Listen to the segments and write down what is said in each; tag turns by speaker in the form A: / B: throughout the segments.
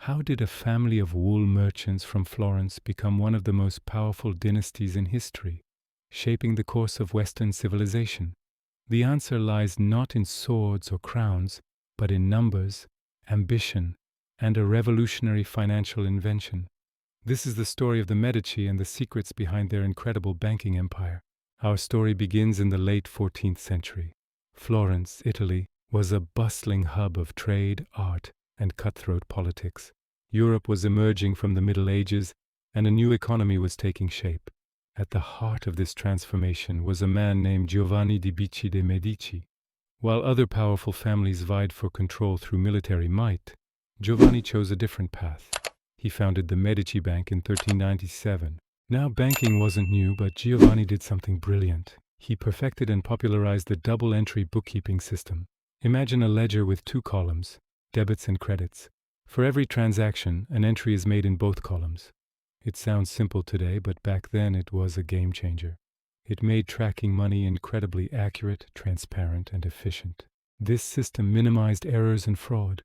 A: How did a family of wool merchants from Florence become one of the most powerful dynasties in history, shaping the course of Western civilization? The answer lies not in swords or crowns, but in numbers, ambition, and a revolutionary financial invention. This is the story of the Medici and the secrets behind their incredible banking empire. Our story begins in the late 14th century. Florence, Italy, was a bustling hub of trade, art, and cutthroat politics. Europe was emerging from the Middle Ages, and a new economy was taking shape. At the heart of this transformation was a man named Giovanni di Bicci de' Medici. While other powerful families vied for control through military might, Giovanni chose a different path. He founded the Medici Bank in 1397. Now, banking wasn't new, but Giovanni did something brilliant. He perfected and popularized the double-entry bookkeeping system. Imagine a ledger with two columns, debits and credits. For every transaction, an entry is made in both columns. It sounds simple today, but back then it was a game changer. It made tracking money incredibly accurate, transparent, and efficient. This system minimized errors and fraud,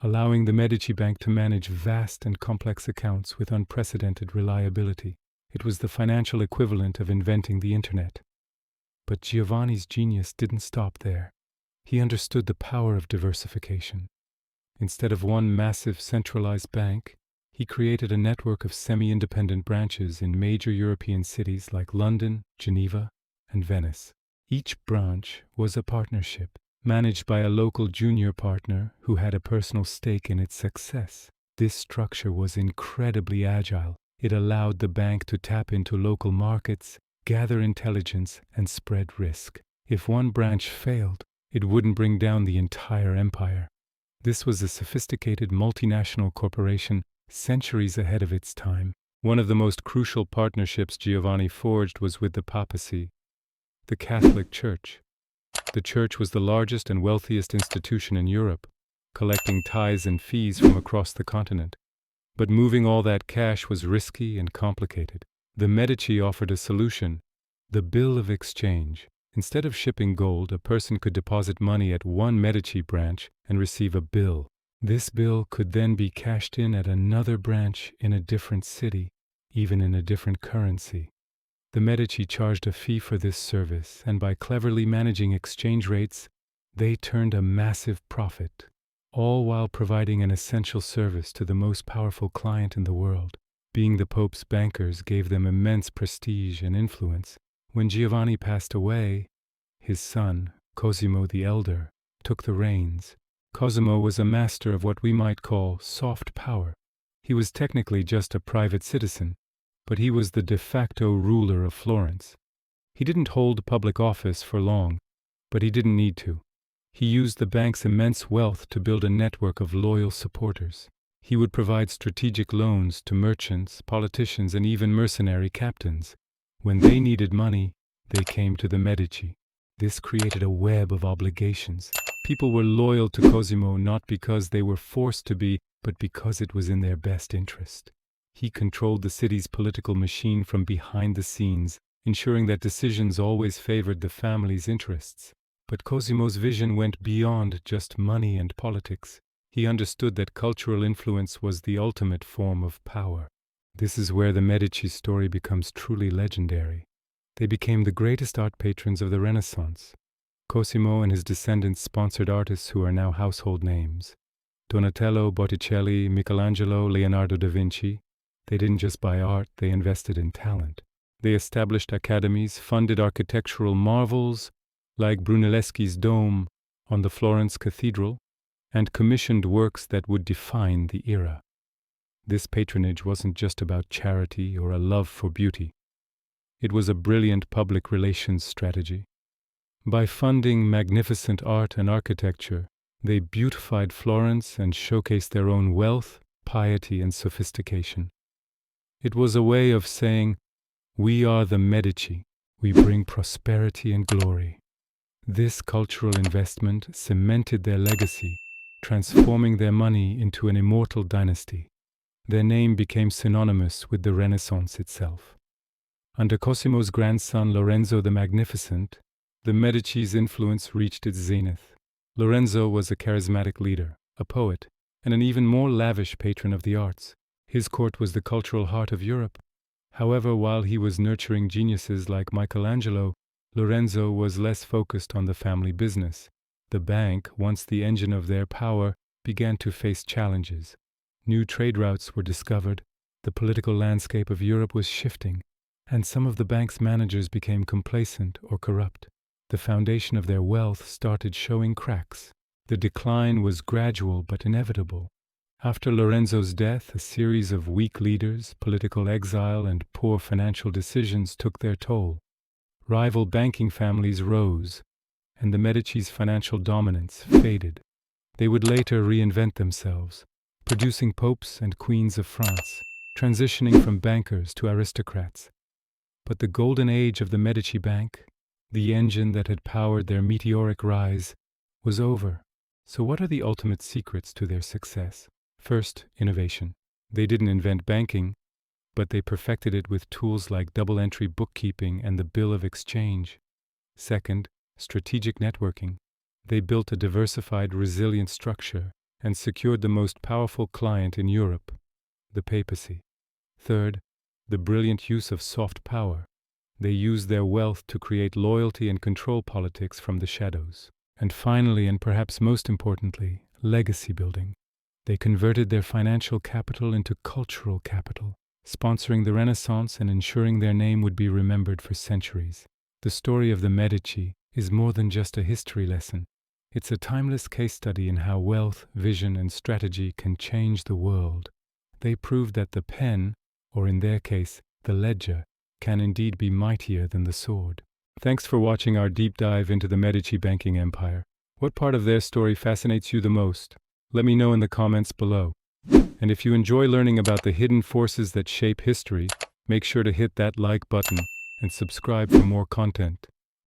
A: allowing the Medici Bank to manage vast and complex accounts with unprecedented reliability. It was the financial equivalent of inventing the internet. But Giovanni's genius didn't stop there. He understood the power of diversification. Instead of one massive centralized bank, he created a network of semi-independent branches in major European cities like London, Geneva, and Venice. Each branch was a partnership, managed by a local junior partner who had a personal stake in its success. This structure was incredibly agile. It allowed the bank to tap into local markets, gather intelligence, and spread risk. If one branch failed, it wouldn't bring down the entire empire. This was a sophisticated multinational corporation centuries ahead of its time. One of the most crucial partnerships Giovanni forged was with the papacy, the Catholic Church. The church was the largest and wealthiest institution in Europe, collecting tithes and fees from across the continent. But moving all that cash was risky and complicated. The Medici offered a solution: the bill of exchange. Instead of shipping gold, a person could deposit money at one Medici branch and receive a bill. This bill could then be cashed in at another branch in a different city, even in a different currency. The Medici charged a fee for this service, and by cleverly managing exchange rates, they turned a massive profit, all while providing an essential service to the most powerful client in the world. Being the Pope's bankers gave them immense prestige and influence. When Giovanni passed away, his son, Cosimo the Elder, took the reins. Cosimo was a master of what we might call soft power. He was technically just a private citizen, but he was the de facto ruler of Florence. He didn't hold public office for long, but he didn't need to. He used the bank's immense wealth to build a network of loyal supporters. He would provide strategic loans to merchants, politicians, and even mercenary captains. When they needed money, they came to the Medici. This created a web of obligations. People were loyal to Cosimo not because they were forced to be, but because it was in their best interest. He controlled the city's political machine from behind the scenes, ensuring that decisions always favored the family's interests. But Cosimo's vision went beyond just money and politics. He understood that cultural influence was the ultimate form of power. This is where the Medici story becomes truly legendary. They became the greatest art patrons of the Renaissance. Cosimo and his descendants sponsored artists who are now household names: Donatello, Botticelli, Michelangelo, Leonardo da Vinci. They didn't just buy art, they invested in talent. They established academies, funded architectural marvels like Brunelleschi's dome on the Florence Cathedral, and commissioned works that would define the era. This patronage wasn't just about charity or a love for beauty. It was a brilliant public relations strategy. By funding magnificent art and architecture, they beautified Florence and showcased their own wealth, piety, and sophistication. It was a way of saying, "We are the Medici. We bring prosperity and glory." This cultural investment cemented their legacy, transforming their money into an immortal dynasty. Their name became synonymous with the Renaissance itself. Under Cosimo's grandson Lorenzo the Magnificent, the Medici's influence reached its zenith. Lorenzo was a charismatic leader, a poet, and an even more lavish patron of the arts. His court was the cultural heart of Europe. However, while he was nurturing geniuses like Michelangelo, Lorenzo was less focused on the family business. The bank, once the engine of their power, began to face challenges. New trade routes were discovered, the political landscape of Europe was shifting, and some of the bank's managers became complacent or corrupt. The foundation of their wealth started showing cracks. The decline was gradual but inevitable. After Lorenzo's death, a series of weak leaders, political exile, and poor financial decisions took their toll. Rival banking families rose, and the Medici's financial dominance faded. They would later reinvent themselves, producing popes and queens of France, transitioning from bankers to aristocrats. But the golden age of the Medici Bank, the engine that had powered their meteoric rise, was over. So what are the ultimate secrets to their success? First, innovation. They didn't invent banking, but they perfected it with tools like double-entry bookkeeping and the bill of exchange. Second, strategic networking. They built a diversified, resilient structure and secured the most powerful client in Europe, the papacy. Third, the brilliant use of soft power. They used their wealth to create loyalty and control politics from the shadows. And finally, and perhaps most importantly, legacy building. They converted their financial capital into cultural capital, sponsoring the Renaissance and ensuring their name would be remembered for centuries. The story of the Medici is more than just a history lesson. It's a timeless case study in how wealth, vision, and strategy can change the world. They proved that the pen, or in their case, the ledger, can indeed be mightier than the sword. Thanks for watching our deep dive into the Medici banking empire. What part of their story fascinates you the most? Let me know in the comments below. And if you enjoy learning about the hidden forces that shape history, make sure to hit that like button and subscribe for more content.